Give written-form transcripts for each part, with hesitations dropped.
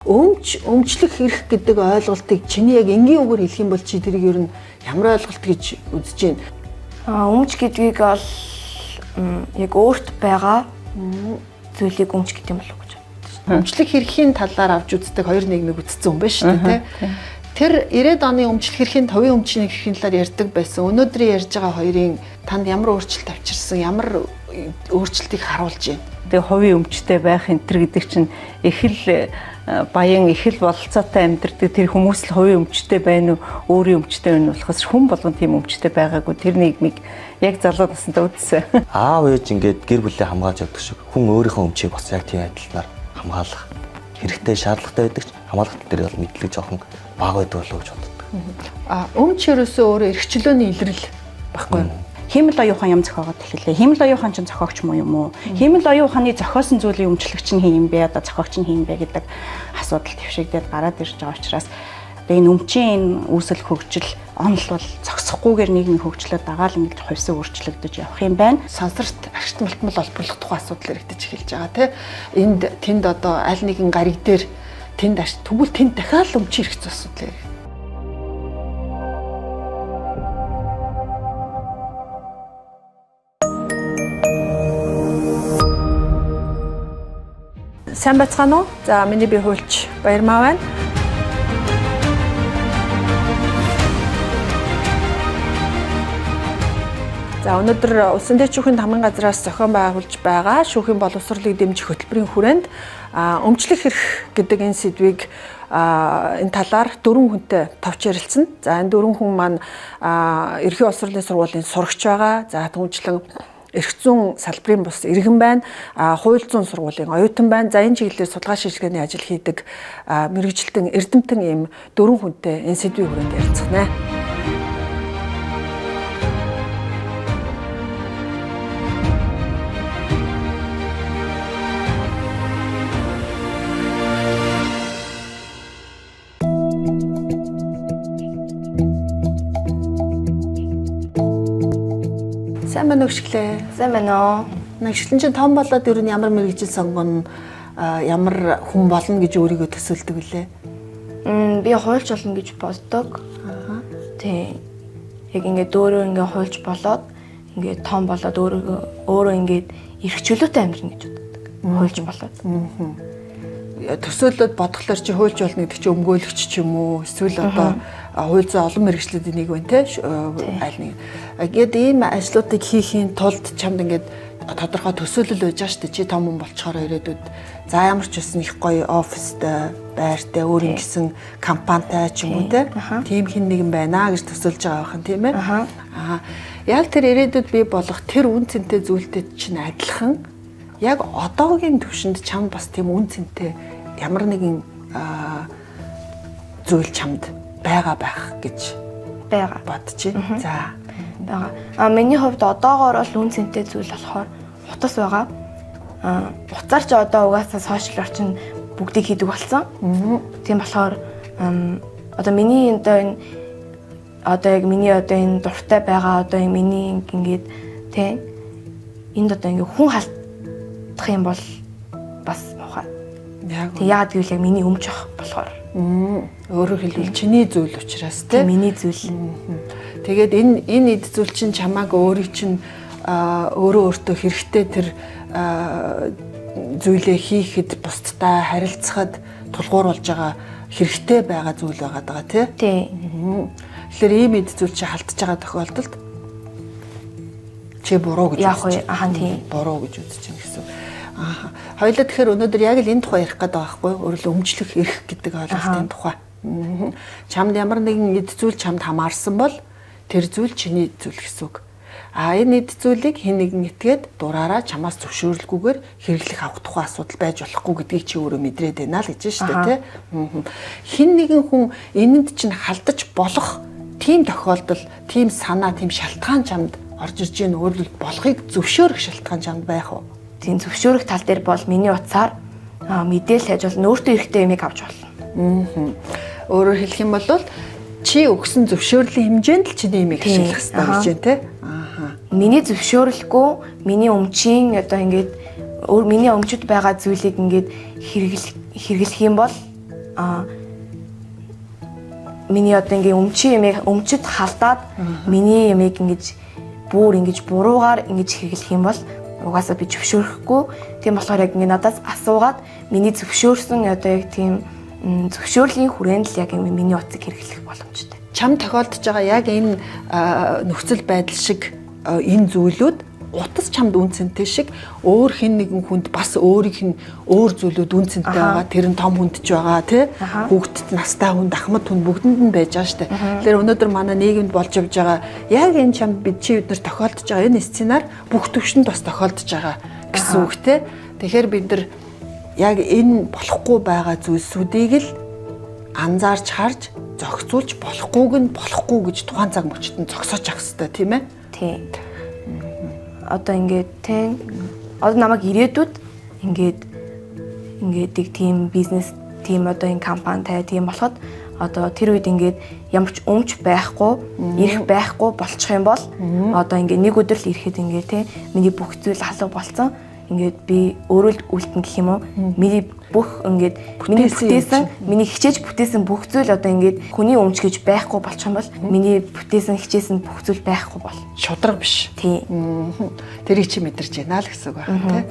Өмчлөх хэрэг гэдэг ойлголтыг чиний яг энгийн үгээр хэлэх юм бол чи тэрийг ер нь ямар ойлголт гэж үзэж байна? Өмч гэдгийг бол яг өөрт байгаа зүйлийг өмч гэдэг юм болов уу гэж. Өмчлөх хэргийн талаар авч үздэг хоёр нийгмийг үзсэн юм байна шүү дээ, тий. Тэр 90-ад оны өмчлөх хэргийн товын өмчний хэргийн талаар ярьдаг байсан. Өнөөдрийн ярьж байгаа хоёрын танд ямар өөрчлөлт авчирсан, ямар өөрчлөлтийг харуулж байна? Тэгээ хувийн өмчтэй байх энэ төр гэдэг чинь их л баян их л бололцоотой амьдардаг тэр хүмүүс л хувийн өмчтэй байна уу, өөрийн өмчтэй байна уу болохоос хүн болгон тийм өмчтэй байгаагүй тэр нийгмийг яг залуу наснаа үзсэн. Аав ээж ингээд гэр бүлээ хамгаалж явдаг шиг хүн өөрийнхөө өмчийг бас яг тийм адилаар хамгаалах хэрэгтэй шаардлагатай байдаг ч хамгаалалт дээр бол мэдлэг жоохон бага байдаг болов уу гэж боддог. Өмч ерөөсөө өөрөө эрхчлөөний илрэл баггүй юу? Хиймэл оюухан ям зохиогоод хэлээ. Хиймэл оюухан чинь зохиогч муу юм уу? Хиймэл оюуханы зохиосон зүйлийн өмчлөгч нь хин юм бэ? Одоо зохиогч нь хин юм бэ гэдэг асуудал твшигдээд гараад ирж байгаа учраас одоо энэ өмчийн үүсэл хөгжил онол бол зогсохгүйгээр нийгмийн хөгжлөд дагаал ингэж хувьсаа өөрчлөгдөж явах юм байна. Сансарт агшт малтмал олборлох тухай асуудал яригдаж эхэлж байгаа тийм. Тэнд одоо аль нэгэн гариг дээр тэнд тэгвэл тэнд дахиад өмч хэрэгц асуудал яригдав. Сайн бацгаана уу? За миний бие хуульч Баярмаа байна. За өнөөдөр Улсын дэд шүүхийн тамгын газраас зохион байгуулж байгаа шүүхийн боловсролыг дэмжих хөтөлбөрийн хүрээнд өмчлөх эрх гэдэг энэ сэдвийг энэ талаар 4 хүнтэй товч ярилцсан. За энэ 4 хүн маань Ерөнхий боловсролын сургуулийн сурагч байгаа. За түүнчлэн эрх зүйн салбарын бус иргэн байна. Хууль зүйн сургуулийн оюутан байна. За энэ чиглэлээр судалгаа шилжгээний ажил хийдэг мэргэжилтэн эрдэмтэн ийм 4 хүнтэй энэ сэдвийн хүрээнд ярилцах нэ. Сайн байна уу гişглээ. Сайн байна уу? Нэгшлэн чинь том болоод ер нь ямар мэргэжил сонгоно, ямар хүн болно гэж өөрийгөө төсөөлдөг үлээ? Би хуульч болно гэж боддог. Тий. Яг ингээд өөрөө ингээд хуульч болоод ингээд том болоод өөрөө ингээд эрх чөлөөтэй амьдрна гэж боддог. Хуульч болоод. Төсөөлөд бодглоор чи хуульч болно гэдэг чи өмгөөлөгч ч юм уу? Эсвэл одоо хууль зүйн олон мэргэжлүүдийн нэг байна те аль нэг. Ингээд ийм ажлуудыг хийхийн тулд чамд ингээд тодорхой төсөөлөл байж байгаа шүү дээ. Чи том хүн болчоор ирээдүйд за ямар ч байсан их гоё офистай, байртай, өөрийн гэсэн компанитай ч юм уу те. Тийм хин нэгэн байна гэж төсөөлж байгаа байхын тийм ээ. Яг тэр ирээдүйд бий болох тэр үн цэнтэй зүйлтэй чинь адилхан яг одоогийн төвшөнд чамд бас тийм үн цэнтэй ямар нэгэн зүйл чамд байгаа байх гэж бодчих. За байгаа. Миний хувьд одоогоор бол үн цэнтэй зүйл болохоор утас байгаа. Утсаар ч одоо угаасаа сошиал орчин бүгдийг хийдэг болсон. Тийм болохоор одоо миний энэ дуртай байгаа одоо миний ингээд тийм энд одоо ингээд хүн халдах юм бол бас муухай. Яг гэвэл яг миний өмч ах болохоор. Өөрөөр хэлбэл чиний зүйл учраас тийм миний зүйл. Тэгээд энэ эд зүйл чинь чамааг өөрийг чинь өөртөө хэрэгтэй тэр зүйлээ хийхэд бусдтай харилцахад тулгуурлаж байгаа хэрэгтэй байгаа зүйл байгаа тий. Тэгэхээр ийм эд зүйл чи халтж байгаа тохиолдолд чи буруу гэж үзэж байна. Тийм. Буруу гэж үзэж байна гэсэн. Хоёулаа тэгэхээр өнөөдөр яг л энэ тухай ярих гэдэг байхгүй юу? Өөрөлд өмчлөх эрх гэдэг ойлголтын тухай. Чамд ямар нэгэн эд зүйл чамд хамаарсан бол тэр зүйл чиний зүйл гэсэн үг. Энэ эд зүйлийг хэн нэгэн этгээд дураараа чамаас зөвшөөрлгүйгээр хэрэглэх авах тухай асуудал байж болохгүй гэдгийг чи өөрөө мэдрээд байна л гэж шүү дээ тий. Хэн нэгэн хүн энэнд чинь халдаж болох тийм тохиолдол, тийм санаа, тийм шалтгаан чамд орж ирж ийн өөрөлд болохыг зөвшөөрөх шалтгаан чамд байх уу? Тийм зөвшөөрөх тал дээр бол миний утсаар мэдээлэл хайж болно, өөртөө хэрэгтэй юмыг авч болно. Өөрөөр хэлэх юм бол чи өгсөн зөвшөөрлийн хэмжээнд л чиний юмыг ашиглах хэрэгтэй гэж байна те. Миний зөвшөөрөлгүй миний өмчийн одоо ингээд миний өмчөд байгаа зүйлийг ингээд хэрэглэх юм бол миний одоо ингээ өмчөд халдаад миний ямиг ингэж бүр ингэж буруугаар ингэж хэрэглэх юм бол угаасаа би зөвшөөрөхгүй. Тийм болохоор яг ингээ надаас асуугаад миний зөвшөөрсөн одоо яг тийм зөвшөөрлийн хүрээнд л яг миний утсыг хэрэглэх боломжтой. Чам тохиолдож байгаа яг энэ нөхцөл байдал шиг энэ зүйлүүд утас чамд үнцэнтэй шиг өөр хэн нэгэн хүнд бас өөрийнх нь өөр зүйлүүд үнцэнтэй байгаа. Тэр нь том хүнд ч байгаа тий. Хүүхдэд настай хүнд, ахмад хүнд бүгдэнд нь байж байгаа шүү дээ. Тэгэхээр өнөөдөр манай нийгэмд болж явж байгаа яг энэ чамд бид нар тохиолдож байгаа энэ сценаар бүх төвшөнд бас тохиолдож байгаа гэсэн үг тий. Тэгэхээр бид нар яг энэ болохгүй байгаа зүйлсүүдийг л анзаарч харж зохицуулж болохгүйг нь болохгүй гэж тухайн цаг мөчтөнд зогсоож явах хэрэгтэй тийм ээ. Тий. Одоо ингээд тийм одоо намайг ирээдүйд ингээд нэг тийм бизнес тийм одоо энэ компани тавиад тийм болоход одоо тэр үед ингээд ямар ч өмч байхгүй, ирэх байхгүй болчих юм бол одоо ингээд нэг өдөр л ирэхэд ингээд тийм миний бүх зүйл алга болцсон. Ингээд би өөрөө л үлдэн гэх юм уу. Миний бүх ингээд миний хичээж бүтээсэн бүх зүйл одоо ингээд хүний өмч гэж байхгүй болчих юм бол миний бүтээсэн хичээсэн бүх зүйл байхгүй бол шудраг биш. Тий. Тэрийг чи мэдэрч байна л гэсэн үг байна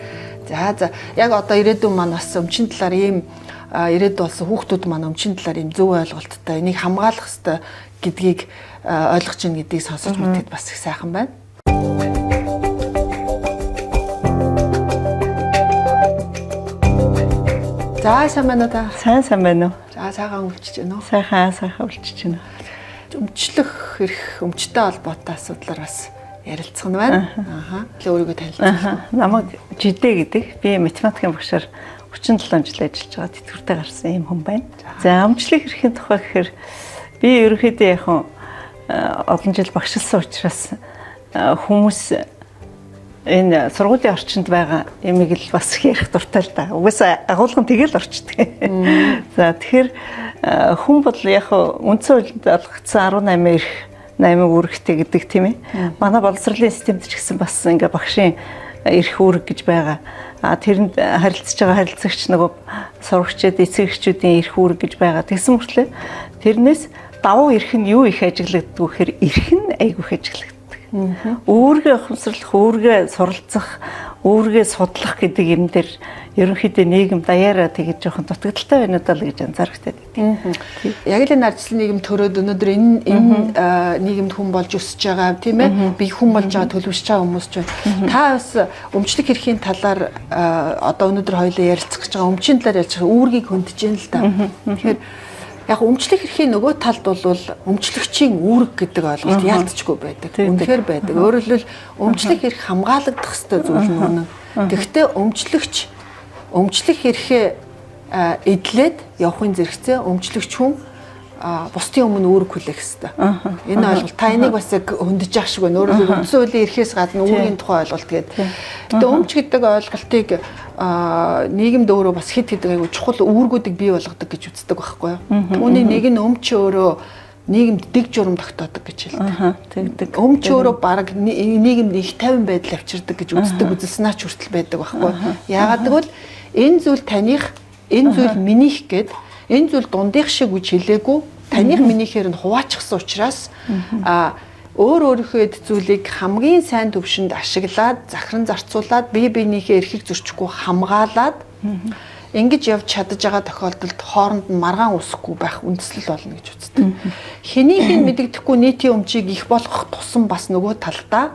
тий. За яг одоо ирээдүйн маань бас өмчийн талаар ийм ирээдүйд болсон хүүхдүүд маань өмчийн талаар ийм зөв ойлголттой энийг хамгаалах хэрэгтэй гэдгийг ойлгож ийн гэдгийг сонсож мэдхэд бас их сайхан байна. За сайн байна уу та? Сайн байна уу? За сайхан өвчж байна уу? Сайхан өвчж байна. Өмчлөх эрх өмчтэй холбоотой асуудлаар бас ярилцах нь байна. Тэгээ өөрийгөө танилцуулах. Намайг Жидэ гэдэг. Би математикийн багшаар 37 жил ажиллаж байгаа тэтгэвртэй гарсан юм хүн байна. За өмчлөх эрхийн тухай гэхээр би ерөнхийдөө яг олон жил багшилсан учраас хүмүүс энэ сургуулийн орчинд байгаа ямиг л бас ярих дуртай л да. Угаасаа агуулгын тэгэл орчдөг. За тэгэхээр хүн бол яг үндсэн хуулинд олгогдсон 18 эрх 8 үүрэгтэй гэдэг тийм ээ. Манай боловсролын системд ч гэсэн бас ингээ багшийн эрх үүрэг гэж байгаа. Тэрэнд харилцаж байгаа харилцагч нөгөө сурагчид, эцэгчүүдийн эрх үүрэг гэж байгаа. Тэгсэн мөртлөө тэрнээс давуу эрх нь юу их ажиглагддаг вэ гэхээр эрх нь айгүй их ажиглагддаг. Өөргөө ухамсарлах, өөргөө суралцах, өөргөө судлах гэдэг юм дээр ерөнхийдөө нийгэм даяараа тэгээд жоохон дутагдaltaй байна даа л гэж анзаархтай байдаг. Яг л энэ ардчлал нийгэм төрөөд өнөөдөр энэ нийгэмд хүн болж өсөж байгаа тийм ээ. Би хүн болж байгаа төлөвшөж байгаа хүмүүс ч байна. Та бас өмчлөх эрхийн талаар одоо өнөөдөр хоёулаа ярилцах гэж байгаа өмчийн талаар ярьж байгаа үүргийг хөндөж байна л да. Тэгэхээр яг өмчлөх эрхийн нөгөө талд бол өмчлөгчийн үүрэг гэдэг ойлголт яалтчгүй байдаг. Үнэхээр байдаг. Өөрөөр хэлбэл өмчлөх эрх хамгаалагдах ёстой зүйл нь. Тэгэхдээ өмчлөх эрхээ эдлээд явахын зэрэгцээ өмчлөгч хүн бусдын өмнө үүрэг хүлээх ёстой. Энэ ойлголт та энийг бас яг хөндөж явах шиг байна. Өөрөөр хэлбэл үндсэн хуулийн эрхээс гадна үүргийн тухай ойлголт гэдэг. Гэтэ өмч гэдэг ойлголтыг нийгэмд өөрөө бас хэд хэдэн аягүй чухал үүргүүдийг бий болгодог гэж үздэг байхгүй юу? Түүний нэг нь өмч өөрөө нийгэмд дэг журам тогтоодог гэж хэлдэг. Өмч өөрөө баг нийгэмд их тайван байдал авчирдаг гэж үздэг үзэлснаач хүртэл байдаг байхгүй юу? Яагаад гэвэл энэ зүйл таних, энэ зүйл минийх гэд энэ зүйл дундих шиг үж хэлээгүй таних минийхээр нь хуваачихсан учраас өөр өөрийнхөө эд зүйлийг хамгийн сайн төвшөнд ашиглаад захиран зарцуулаад бие биенийхээ эрхийг зөрчихгүй хамгаалаад ингэж явж чадж байгаа тохиолдолд хооронд нь маргаан үсэхгүй байх үндэслэл болно гэж үздэг. Хэнийх нь мэдэгдэхгүй нийтийн өмчийг их болгох тусам бас нөгөө талдаа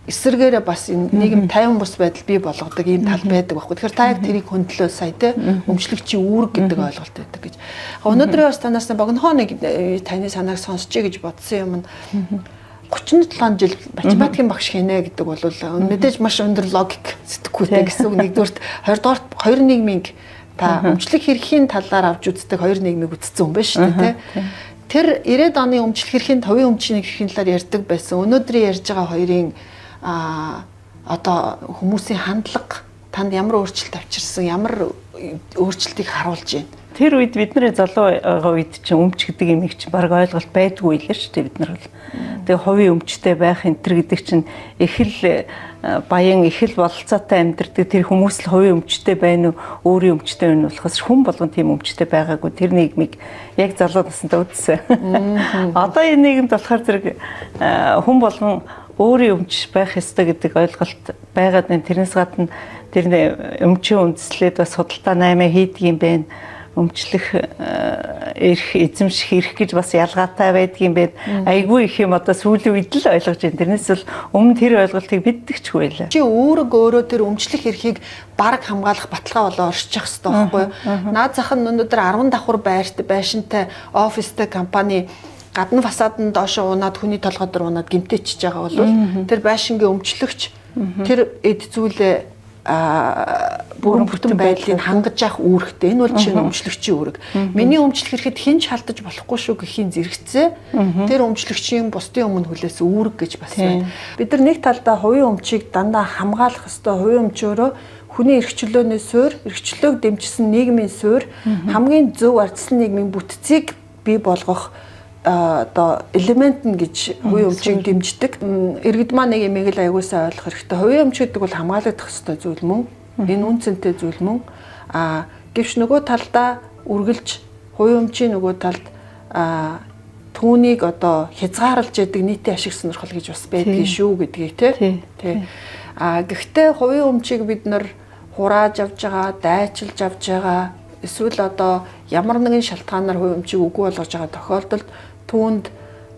эсэргээрээ бас нийгэм тайван бус байдал бий болгодог ийм тал байдаг байхгүй. Тэгэхээр та яг тэрийг хөндлөө сая те өмчлөгчийн үүрэг гэдэг ойлголт байдаг гэж. Өнөөдрийн бас танаас богинохоо нэг таны санааг сонсчээ гэж бодсон юм. 37 жил математикийн багш хийнэ гэдэг бол мэдээж маш өндөр логик сэтгхүйтэй гэсэн үг. Нэгдүгürt, хоёрдугаарт хоёр нийгмийн та өмчлөх эрхийн талаар авч үздэг хоёр нийгмийг үзсэн хүн байна шүү дээ те. Тэр 90-ад оны өмчлөх эрхийн товын өмчийн эрхийн талаар ярьдаг байсан. Өнөөдрийн ярьж байгаа хоёрын одоо хүмүүсийн хандлага танд ямар өөрчлөлт авчирсан, ямар өөрчлөлтийг харуулж байна? Тэр үед бид нэр залуу байгаа үед чинь өмч гэдэг юм их чинь баг ойлголт байдгүй л шүү дээ бид нар бол. Тэгээ хувийн өмчтэй байх энэ төр гэдэг чинь их л баян их л бололцоотой амьдардаг тэр хүмүүс л хувийн өмчтэй байна уу, өөрийн өмчтэй байна уу болохоос хүн болгон тийм өмчтэй байгаагүй. Тэр нийгмийг яг залуу насндаа үзсэн. Одоо энэ нийгэмд болохоор зэрэг хүн болгон өөрийн өмч байх ёстой гэдэг ойлголт байгаад байна. Тэрнээс гадна тэр өмчийн үндслээд бас судалгаа 8 хийдэг юм байна. Өмчлөх эрх эзэмших эрх гэж бас ялгаатай байдгийн байд. Айгүй их юм одоо сүүлийн үед л ойлгож байна. Тэрнээс бол өмнө тэр ойлголтыг биддэгчгүй байлаа. Чи өөрөө тэр өмчлөх эрхийг бараг хамгаалах баталгаа болоо оршиж явах хэрэгтэй байхгүй юу? Наад зах нь өнөөдөр 10 давхар байшинтай офистэй компани гадна фасаданд доошо унаад хүний толгой дээр унаад гэмтээчж байгаа бол тэр байшингийн өмчлөгч тэр эд зүйлээ бүрэн бүтэн байдлыг хангаж явах үүрэгтэй. Энэ бол жишээ нь өмчлөгчийн үүрэг. Миний өмчлөх хэрэгэд хэн ч халдаж болохгүй шүү гэхийн зэрэгцээ тэр өмчлөгчийн бусдын өмнө хүлээсэн үүрэг гэж бас байна. Бид нар нэг талдаа хувийн өмчийг дандаа хамгаалах ёстой. Хувийн өмчөөрөө хүний эрх чөлөөний суурь, эрх чөлөөг дэмжсэн нийгмийн суурь, хамгийн зөв ардсан нийгмийн бүтцийг бий болгох одоо элемент нь гэж хувийн өмчийг дэмждэг. Иргэд маань нэг юмыг л аягуулсаа ойлгох хэрэгтэй. Хувийн өмч гэдэг бол хамгаалагдах ёстой зүйл мөн. Энэ үн цэнтэй зүйл мөн. Гэвч нөгөө талдаа үргэлж хувийн өмчийн нөгөө талд түүнийг одоо хязгаарлаж яадаг нийтийн ашиг сонирхол гэж бас байдгийг шүү гэдгийг тий. Гэхдээ хувийн өмчийг бид нар хурааж авж байгаа, дайчилж авж байгаа, эсвэл одоо ямар нэгэн шалтгаанаар хувийн өмчийг үгүй болгож байгаа тохиолдолд түүнд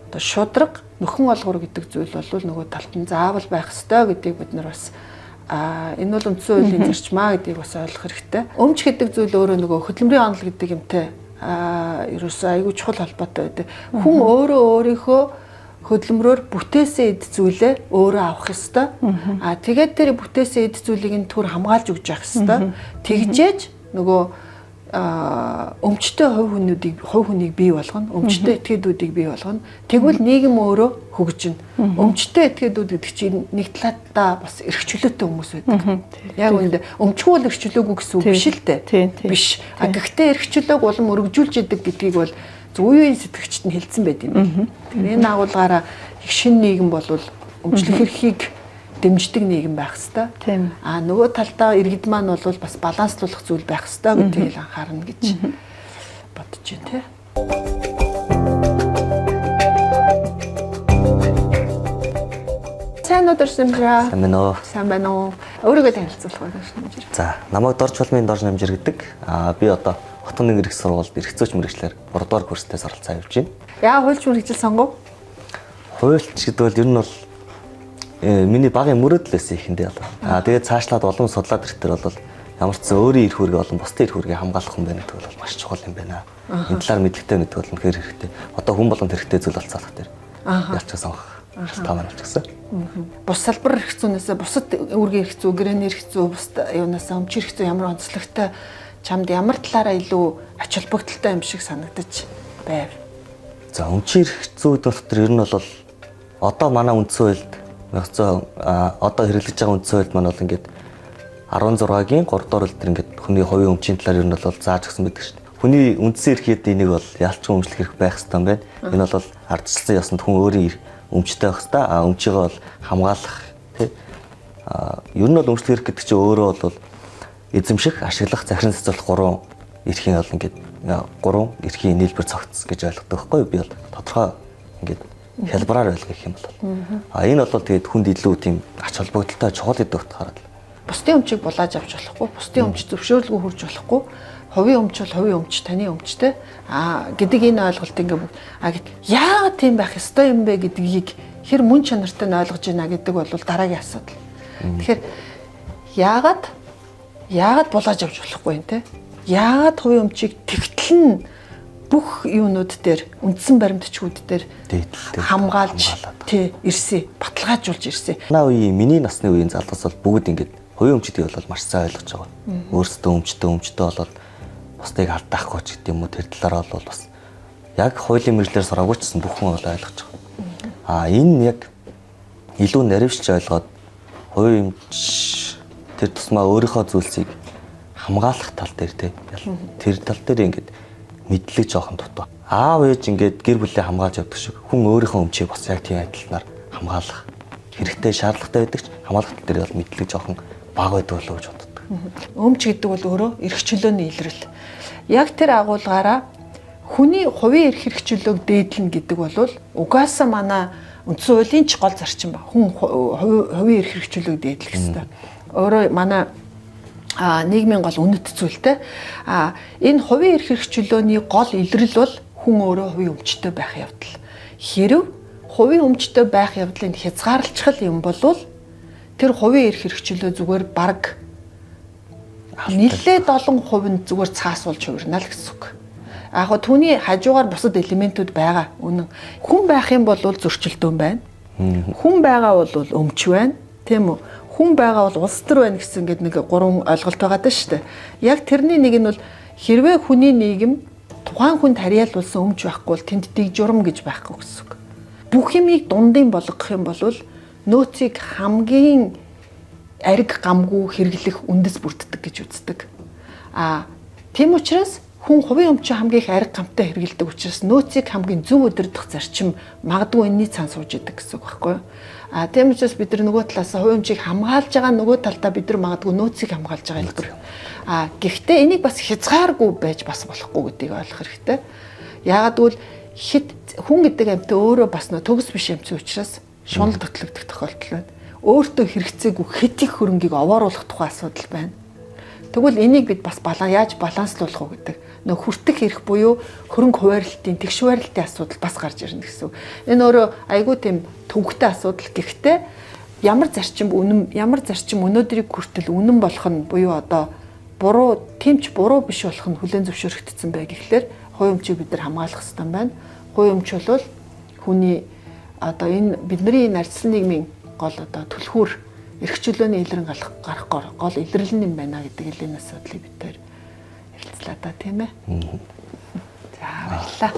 одоо шудраг нөхөн олгор гэдэг зүйл бол нөгөө талд нь заавал байх ёстой гэдгийг бид нар бас энэ бол үндсэн хуулийн зарчмаа гэдгийг бас ойлгох хэрэгтэй. Өмч гэдэг зүйл өөрөө нөгөө хөдөлмөрийн онол гэдэг юмтай ерөөсөө айгүй чухал холбоотой байдаг. Хүн өөрөө өөрийнхөө хөдөлмөрөөр бүтээсэн эд зүйлээ өөрөө авах ёстой. Тэгээд тэр бүтээсэн эд зүйлийг нь түр хамгаалж өгч явах ёстой. Тэгжээж нөгөө өмчтэй хувь хүнийг бий болгоно, өмчтэй этгээдүүдийг бий болгоно. Тэгвэл нийгэм өөрөө хөгжинэ. Өмчтэй этгээдүүд гэдэг чинь нэг талаатаа бас эрх чөлөөтэй хүмүүс байдаг. Яг үүндээ өмчгүй л эрх чөлөөгүй гэсэн үг биш л дээ. Биш. Гэхдээ эрх чөлөөг улам өргөжүүлж идэг гэдгийг бол үеийн сэтгэгчд нь хэлсэн байт юм. Тэгэхээр энэ агуулгаараа их шинэ нийгэм болвол өмчлөх эрхийг дэмждэг нийгэм байх хэвээр. Нөгөө талдаа иргэд маань бол бас баланслуулах зүйл байх хэвээр гэдгийг анхаарна гэж бодож байна тий. Сайн өдөр Нэмжир. Сайн байна уу? Өөрийгөө танилцуулах байх Нэмжир. За, намайг Дорж Булмын Дорж Нэмжир гэдэг. Би одоо Хотын нэг их сургуульд эрхцөөч мэргэжлэр 3 дугаар курстээс оролцоо явж байна. Яа хуульч мэргэжил сонгов? Хуульч гэдэг бол ер нь бол миний багын мөрөөдөл байсан ихэндээ бол. Тэгээд цаашлаад олон судлаад ирэхдээ бол ямар ч зэн өөрийн эрх үүргээ болон бусдын эрх үүргээ хамгаалах хүн байна гэдэг бол маш чухал юм байна. Энэ талаар мэдлэгтэй мэддэг бол үнэхээр хэрэгтэй. Одоо хүн болгонд хэрэгтэй зүйл болцоолох дээр ялч сонгох шалтгаан болчихсон. Бус салбар эрх зүйнээс бусад үүргийн эрх зүй, гэрээний эрх зүй, бусад юунаас өмч эрх зүй ямар онцлогтой чамд ямар талаараа илүү ач холбогдолтой юм шиг санагдаж байв. За өмчийн эрх зүйд дотор ер нь бол одоо манай үндсэн хуульд одоо хэрэглэж байгаа үндсэн хуульд маань бол ингээд 16-гийн 3 дугаар үлдэр ингээд хүний хувийн өмчийн талаар ер нь бол зааж өгсөн байдаг шүү дээ. Хүний үндсэн эрхийг энийг бол ялчгүй өмчлөх эрх байх ёстой юм байна. Энэ бол ардчилсан ёсонд хүн өөрийн өмчтэй байх ёстой. Өмчийгөө бол хамгаалах тий. Ер нь бол өмчлөх эрх гэдэг чинь өөрөө бол эзэмших, ашиглах, захиран цэцлэх 3 эрхийн бол ингээд 3 эрхийн нийлбэр цогцсон гэж ойлгодог байхгүй юу? Би бол тодорхой ингээд хялбараар ойлгох юм бол. Энэ бол тэгээд хүнд илүү тийм ач холбогдолтой чухал гэдэг утгаараа л. Бусдын өмчийг булааж авч болохгүй, бусдын өмч зөвшөөрлгүй хурж болохгүй. Хувийн өмч бол хувийн өмч, таны өмчтэй. Гэдэг энэ ойлголт ингээд яагаад тийм байх ёстой юм бэ гэдгийг хэр мөн чанартай нь ойлгож байна гэдэг бол дараагийн асуудал. Тэгэхээр яагаад булааж авч болохгүй юм те? Яагаад хувийн өмчийг тэгтэл нь бүх юунууд дээр үндсэн баримтчгууд дээр хамгаалж ирсэн, баталгаажуулж ирсэн. Манай үеийн миний насны үеийн залуус бол бүгд ингэж хувийн өмчтгийг бол маш сайн ойлгож байгаа. Өөрсдөө өмчтэй болоод бусдыг алдаахгүй ч гэдэг юм уу тэр талаараа бол бас яг хуулийн мэргэжлэр сураагүй ч гэсэн бүх хүн бол ойлгож байгаа. Энэ яг илүү наривч ойлгоод хувийн өмч тэр тусмаа өөрийнхөө зүйлсийг хамгаалах тал дээр тэр тал дээр ингэж мэдлэг жоохон дутуу. Аав ээж ингээд гэр бүлээ хамгаалж явдаг шиг хүн өөрийнхөө өмчийг бас яг тийм адилнаар хамгаалах хэрэгтэй шаардлагатай байдаг ч хамгаалалт дээр бол мэдлэг жоохон бага байдаг болов уу гэж боддог. Өмч гэдэг бол өөрөө эрх чөлөөний илрэл. Яг тэр агуулгаараа хүний хувийн эрх хэрэгчлөөг дээдлэн гэдэг бол угаасаа манай үндсэн хуулийн ч гол зарчим ба. Хүн хувийн эрх хэрэгчлөөг дээдлэх ёстой. Өөрөө манай нийгмийн гол үнэт зүйлтэй. Энэ хувийн эрх хэрэгчлөөний гол илрэл бол хүн өөрөө хувийн өмчтэй байх явдал. Хэрв хувийн өмчтэй байх явдлыг хязгаарлалцах юм бол тэр хувийн эрх хэрэгчлөө зүгээр бараг нэлээд олон хувинд зүгээр цаасуулж хувирна л гэсэн үг. Яг гоо түүний хажуугаар бусад элементүүд байгаа. Үнэн. Хүн байх юм бол зөрчилдөөн байна. Хүн байгаа бол өмч байна. Тийм үү? Хүн байгаа бол улс төр байна гэсэн ингээд нэг гурван ойлголт байгаа даа шүү дээ. Яг тэрний нэг нь бол хэрвээ хүний нийгэм тухайн хүнд харьяалуулсан өмч байхгүй бол тэнд дэг журам гэж байхгүй гэсэн үг. Бүх юмыг дундын болгох юм бол нөөцийг хамгийн ариг гамгүй хэрэглэх үндэс бүрддэг гэж үздэг. Тийм учраас хүн хувийн өмчөө хамгийн их ариг гамтай хэрэглэдэг учраас нөөцийг хамгийн зөв удирдах зарчим магадгүй энэний цаан сууж идэг гэсэн үг байхгүй юу? Тийм учраас бид нар нөгөө талаас хувийн өмчийг хамгаалж байгаа нөгөө талдаа бид нар магадгүй нөөцийг хамгаалж байгаа хэлбэр. Гэхдээ энийг бас хязгааргүй байж бас болохгүй гэдгийг ойлгох хэрэгтэй. Яагаад гэвэл хит хүн гэдэг амьтаа өөрөө бас төгс биш амьтсан учраас шунал тотлогдох тохиолдол байна. Өөртөө хэрэгцээгүй хит их хөрөнгийг овооруулах тухай асуудал байна. Тэгвэл энийг бид бас яаж баланслуулах уу гэдэг. Нөх хүртэх эрх буюу хөрөнгө хуваарлтын тэгш хуваарлтын асуудал бас гарч ирнэ гэсэн. Энэ өөрөө айгүй тийм төвөгтэй асуудал. Гэхдээ ямар зарчим өнөөдрийг хүртэл үнэн болох нь буюу одоо буруу тэмч буруу биш болох нь хүлээн зөвшөөрөгдсөн бай гэхлээр хувийн өмчийг бид нар хамгаалах хэрэгтэй байна. Хувийн өмч бол хүний одоо энэ бидний нарцсан нийгмийн гол одоо түлхүүр эрх чөлөөний илрэн гарах гол илэрлэл юм байна гэдэг элийн асуудлыг бид тээр ярилцлаа да тийм ээ. За баярлалаа.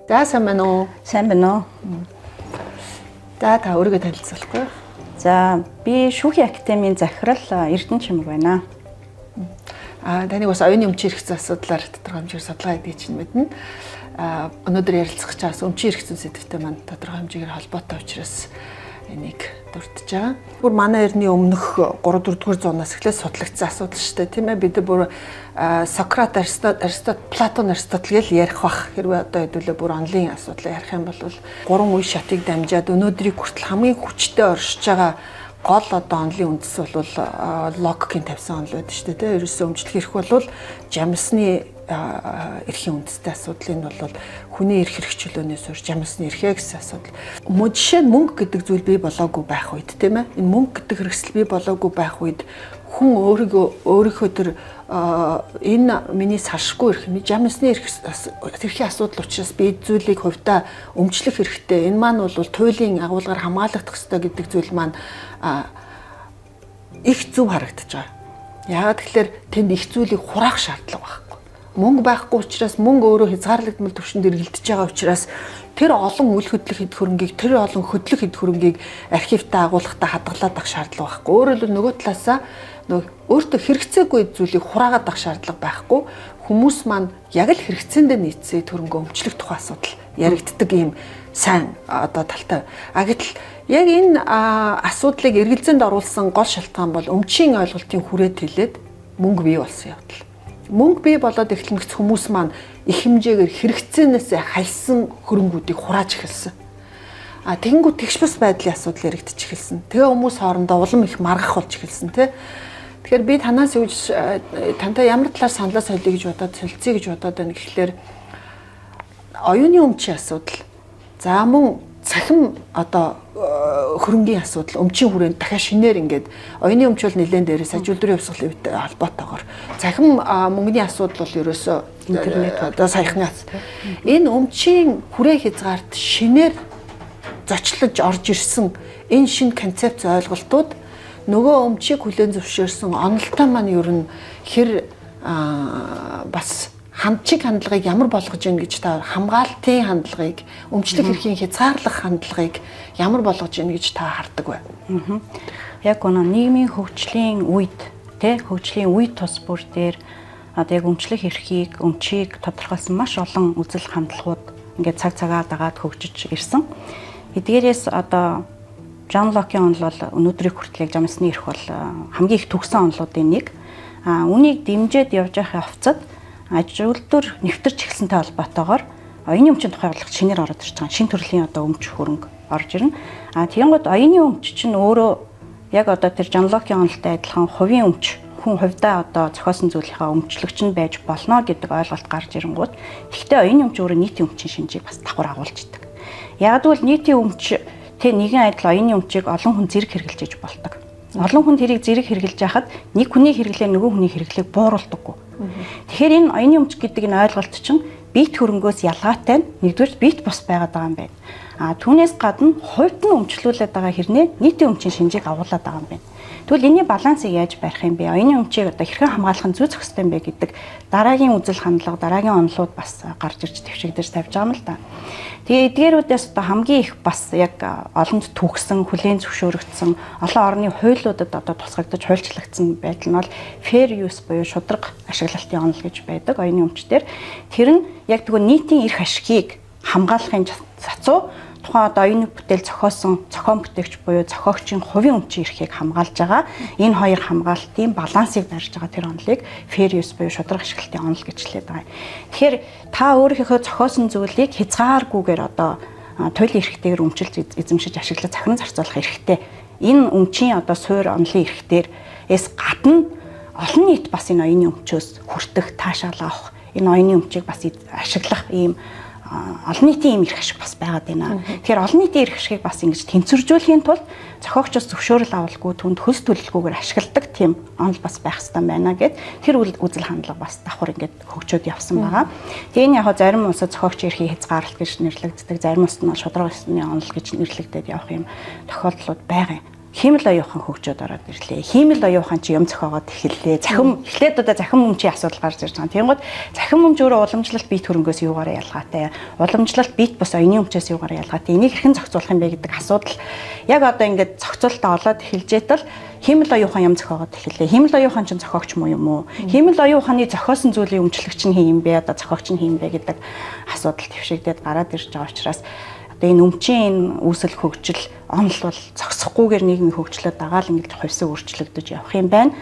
За сайн байна уу? Сайн байна уу? За та өөрийгөө танилцуулахгүй. За би Шүүхийн академийн захирал Эрдэнэ Чимэг байна. Таныг бас оюуны өмчийн хэрэгцээ асуудлаар тодорхой хэмжээгээр судалгаа хийдэг чинь мэднэ. Өнөөдөр ярилцах чаас өмчийн хэрэгцээ сэдвтэй маань тодорхой хэмжээгээр холбоотой учраас энийг дурдж байгаа. Бүр манай эртний өмнөх 3-4-р зуунаас эхлээд судлагдсан асуудал шүү дээ, тийм ээ. Бид бүр Сократ, Аристотель, Платон, Аристотель гэж ярих бах. Хэрвээ одоо хэдүүлээ бүр онлын асуудал ярих юм бол 3 үе шатыг дамжаад өнөөдрийг хүртэл хамгийн хүчтэй оршиж байгаа гол одоо онлын үндэс бол Локкийн тавьсан онл байдаг шүү дээ. Ерөөсөө өмчлөх эрх бол жамсны эрхийн үндэстэй асуудал. Энэ бол хүний эрх хэрэгчлөөнөөс өөр жамсны эрхээ гэсэн асуудал. Жишээ нь мөнгө гэдэг зүйл бий болоогүй байх үед тийм ээ. Энэ мөнгө гэдэг хэрэгсэл бий болоогүй байх үед хүн өөрийнхөө тэр энэ миний салшгүй эрх, жамсны эрхийн асуудал учраас би зүйлийг хувьдаа өмчлөх хэрэгтэй. Энэ маань бол туйлын агуулгаар хамгаалагдах ёстой гэдэг зүйл маань их зөв харагдаж байгаа. Яагаад тэгэхээр тэнд их зүйлийг хураах шаардлага байхгүй. Мөнгө байхгүй учраас мөнгө өөрөө хязгаарлагдмал түвшинд эргэлдэж байгаа учраас тэр олон үйл хөдлөх хэд хөрөнгийг, тэр олон хөдлөх хэд хөрөнгийг архивтаа агуулгахдаа хадгалаад авах шаардлага байхгүй. Өөрөөр хэлбэл нөгөө талаасаа өөртөө хэрэгцээгүй зүйлийг хураагаад авах шаардлага байхгүй. Хүмүүс маань яг л хэрэгцээндээ нийцээ хөрөнгө өмчлөх тухай асуудал яригддаг юм сайн одоо талтай. Гэтэл яг энэ асуудлыг эргэлзээнд оруулсан гол шалтгаан бол өмчийн ойлголтын хүрээд хэлээд мөнгө бий болсон явдал. Мөнгө бий болоод эхлэнэгц хүмүүс маань их хэмжээгээр хэрэгцээнээс хальсан хөрөнгүүдийг хурааж эхэлсэн. Тэгэнгүүт тэгш бас байдлын асуудал яригдчих эхэлсэн. Тэгээ хүмүүс хоорондоо улам их маргах болж эхэлсэн тий. Тэгэхээр би танаас юу тантай ямар талаар саналаа солиё гэж бодоод солилцъя гэж бодоод байна гэхлээр оюуны өмчийн асуудал. За мөн цахим одоо хөрөнгийн асуудал өмчийн хүрээнд дахиад шинээр ингээд оюуны өмч бол нэлээд дээрээс ажилтны хувьсгалын үетэй холбоотойгоор цахим мөнгөний асуудал бол ерөөсөө интернет одоо саяхан энэ өмчийн хүрээ хязгаарт шинээр зочлож орж ирсэн энэ шинэ концепц ойлголтууд нөгөө өмчийг хүлээн зөвшөөрсөн онолтой маань ер нь хэр бас чиг хандлагыг ямар болгож ийн гэж та хамгаалтын хандлагыг өмчлөх эрхийн хязгаарлах хандлагыг ямар болгож ийн гэж та хардаг вэ? Яг гоо нийгмийн хөгжлийн үед хөгжлийн үе тус бүр дээр одоо яг өмчлөх эрхийг, өмчийг тодорхойлсон маш олон үзэл хандлагууд ингээд цаг цагаа дагаад хөгжиж ирсэн. Эдгээрээс одоо Жон Локийн онол бол өнөөдрийг хүртэл яг жамсны эрх бол хамгийн их төгсөн онолуудын нэг. Үнийг дэмжиж явж байхын хувцад ажилтнууд нэвтэрч эхэлсэнтэй холбоотойгоор оюуны өмчийн тухай бодлого шинээр ороод ирж байгаа. Шинэ төрлийн одоо өмч хөрөнгө орж ирнэ. Тэгэнгүүт оюуны өмч чинь өөрөө яг одоо тэр Жон Локийн онолтой адилхан хувийн өмч, хүн хувьдаа одоо зохиосон зүйлийнхаа өмчлөгч нь байж болно гэдэг ойлголт гарч ирэнгүүт гэхдээ оюуны өмч өөрөө нийтийн өмчийн шинжийг бас давхар агуулж идэг. Яг л нийтийн өмч тэг нэгэн адил оюуны өмчийг олон хүн зэрэг хэрэглэж иж болдог. Олон хүн тэрийг зэрэг хэрэглэж байхад нэг хүний хэрэглээ нөгөө хүний хэрэглээг бууруулдаггүй. Тэгэхээр энэ оюуны өмч гэдэг энэ ойлголт чинь биет хөрөнгөөс ялгаатай нь нэгдүгээр биет бус байгаад байгаа юм байна. Түүнээс гадна хувьд нь өмчлүүлээд байгаа хэрнээ нийтийн өмчийн шинжийг агуулад байгаа юм байна. Тэгвэл энэний балансыг яаж барих юм бэ? Оюуны өмчийг одоо хэрхэн хамгаалах нь зүй зохистой юм бэ гэдэг дараагийн үзэл хандлага, дараагийн онолууд бас гарч ирж твшигдэж тавьж байгаа юм л да. Тэгээ эдгээрүүдээс одоо хамгийн их бас яг олонд түүхсэн, хүлээн зөвшөөрөгдсөн, олон орны хуулиудад одоо тусгагдаж хуульчлагдсан байдал нь бол fair use буюу шударга ашиглалтын онол гэж байдаг оюуны өмчтөр. Тэр нь яг тэгвэл нийтийн эрх ашигыг хамгаалахын цацуу тухайн одоо оюуны бүтээл зохиосон зохион бүтээгч буюу зохиогчийн хувийн өмчийн эрхийг хамгаалж байгаа. Энэ хоёр хамгаалтын балансыг барьж байгаа тэр онолыг fair use буюу шударга ашиглалтын онол гэж хэлээд байгаа. Тэгэхээр та өөрийнхөө зохиосон зүйлийг хязгааргүйгээр одоо туйлын эрхтэйгээр өмчилж эзэмшиж ашиглаж захиран зарцуулах эрхтэй. Энэ өмчийн одоо суурь онолын эрхтээрээс гадна олон нийт бас энэ оюуны өмчөөс хүртэх, таашаал авах, энэ оюуны өмчийг бас ашиглах ийм олон нийтийн юм эрх ашиг бас байгаад байна. Тэгэхээр олон нийтийн эрх ашигыг бас ингэж тэнцвэржүүлэхийн тулд зохиогчос зөвшөөрөл авалгүй түнд хөлс төлөлгүйгээр ашигладаг тийм онол бас байх хэрэгтэй байна гэд тэр үзэл хандлага бас давхар ингэж хөгжөөд явсан байгаа. Тэгээ энэ яг зарим улсад зохиогчийн эрхийг хязгаарлалт гэж нэрлэгддэг, зарим улсад нь шударга ёсны онол гэж нэрлэгдээд явах юм тохиолдлууд байгаа юм. Хиймэл оюухан хөгжөөд ороод ирлээ. Хиймэл оюухан чи юм зохиогоод эхэллээ. Эхлээд одоо захин өмчийн асуудал гарч ирж байгаа. Тэнгууд захин өмч өөрөө уламжлалт биет хөрөнгөөс юугаараа ялгаатай. Уламжлалт биет бус оюуны өмчөөс юугаараа ялгаатай. Энийг хэрхэн зохицуулах юм бэ гэдэг асуудал яг одоо ингээд зохицуулалтаа олоод эхэлж байтал хиймэл оюухан юм зохиогоод эхэллээ. Хиймэл оюухан ч зохиогч муу юм уу? Хиймэл оюуханы зохиосон зүйлийн өмчлөгч нь хин юм бэ? Одоо зохиогч нь хин юм бэ гэдэг асуудал твшигдээд гараад ирж байгаа учраас энэ өмчийн үүсэл хөгжил онол бол зогсохгүйгээр нийгмийн хөгжлөд дагаал ингэж хувьсаа өөрчлөгдөж явах юм байна.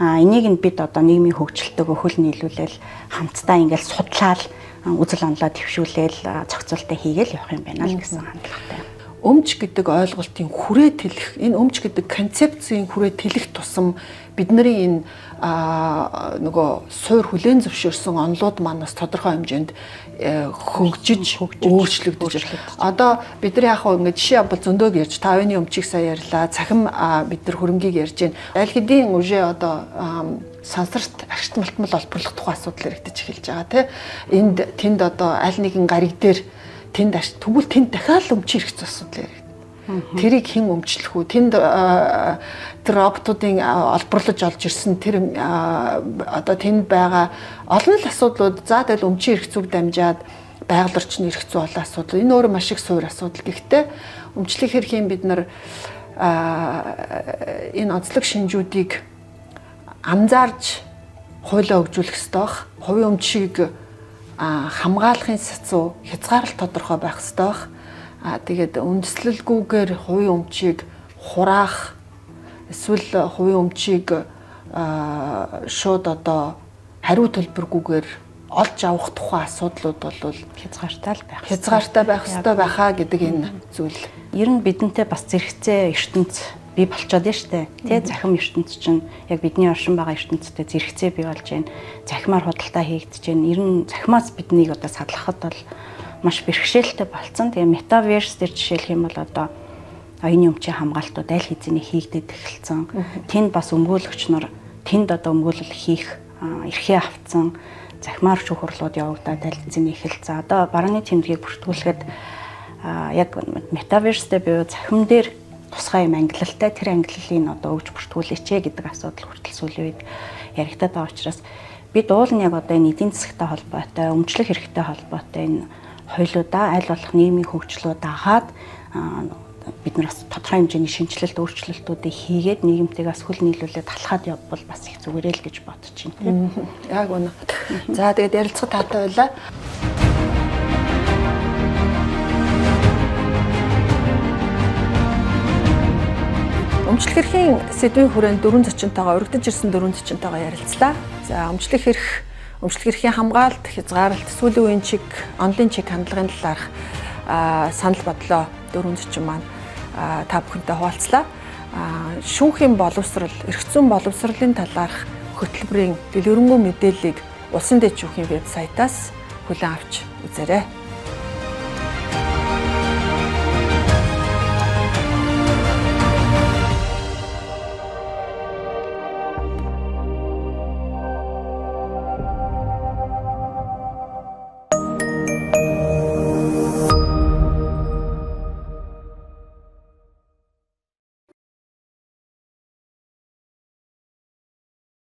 Энийг нь бид одоо нийгмийн хөгжилтэйг өхөл нийлүүлээл хамтдаа ингэж судлаад үзэл онолоо твшүүлээл зохицуулалтаа хийгээл явах юм байна л гэсэн хандлагатай. Өмч гэдэг ойлголтын хүрээ тэлэх, энэ өмч гэдэг концепцийн хүрээ тэлэх тусам бидний энэ нөгөө суур хүлээн зөвшөөрсөн онолууд манаас тодорхой хэмжээнд хөгжиж өөрчлөгдөж. Одоо бид нар яг хөө ингэ жишээ бол зөндөг ярьж та оюуны өмчийг сайн ярьлаа. Цахим бид нар хөрөнгийг ярьж байна. Аль хэдийн үжээ одоо сансарт агшт малтмал олборлох тухай асуудал яригдаж эхэлж байгаа тийм. Тэнд одоо аль нэгэн гариг дээр тэнд тэгвэл тэнд дахиад өмч хэрэгц асуудал яригд. Тэрийг хэн өмчлөх үү? Тэнд тэр роботуудын олборлож олж ирсэн тэр одоо тэнд байгаа олон л асуудлууд за тэгэл өмчийн хэрэгцүүг дамжаад байгаль орчны хэрэгцүү олон асуудал. Энэ өөрөө маш их суур асуудал. Гэхдээ өмчлөх хэргийн бид нар энэ онцлог шинжүүдийг анзаарч хуулиа хөгжүүлэх ёстой бах. Хувийн өмчийг хамгаалахын сацуу хязгаарлалт тодорхой байх ёстой бах. Тэгээд үндэслэлгүйгээр хувийн өмчийг хураах эсвэл хувийн өмчийг шууд одоо хариу төлбөргүйгээр олж авах тухай асуудлууд бол хязгаартай байх ёстой байхаа гэдэг энэ зүйл. Ер нь бидэнтэй бас зэрэгцээ ертөнц бий болчиход байна штэ. Тэ захим ертөнц чинь яг бидний оршин байгаа ертөнцтэй зэрэгцээ бий болж байна. Захимаар худалдаа хийгдэж байна. Ер нь захимаас биднийг одоо садлахад бол маш бэрхшээлтэй болцсон. Тэгээ метаверс дээр жишээлх юм бол одоо оюуны өмчийн хамгаалтууд аль хэзээ хийгдэж эхэлсэн. Тэнд бас өмгөөлөгч нар тэнд одоо өмгөөлөл хийх эрхээ авцсан. Захимаар шүүхрлууд явагдаад аль хэзээ эхэлсэн. Одоо барааны тэмдгийг бүртгүүлэхэд яг метаверс дээр буюу захим дээр тусгай юм ангилалтай тэр ангиллалыг одоо өгж бүртгүүлээч гэдэг асуудал хүртэл сүүлийн үед яригдаад байгаа учраас бид уул нь яг одоо энэ эдийн засагтай холбоотой, өмчлөх хэрэгтэй холбоотой энэ хуулиудаа аль болох нийгмийн хөгжлөө дагаад бид нар бас тодорхой хэмжээний шинжилэлт өөрчлөлтүүдийг хийгээд нийгэмтэйг бас хөл нийлүүлээд талхаад явбал бас их зүгээрээ л гэж бодож байна тийм. Яг үнэ. За тэгээд ярилцах таатай байлаа. Өмчлөх эрхийн сэдвийн хүрээнд дөрвөн зочинтойгоо өргөдөж ирсэн дөрвөн зочинтойгоо ярилцлаа. За өмчлөх эрхийн хамгаалалт, хязгаарлалт, сүүлийн үеийн чиг, онлын чиг хандлагын талаарх санал бодлоо дөрвөн зочин маань та бүхэнтэй хуваалцлаа. Шүүхийн боловсрал, эрх зүйн боловсролын талаарх хөтөлбөрийн дэлгэрэнгүй мэдээллийг Улсын дэд шүүхийн вебсайтаас хүлээн авч үзээрэй.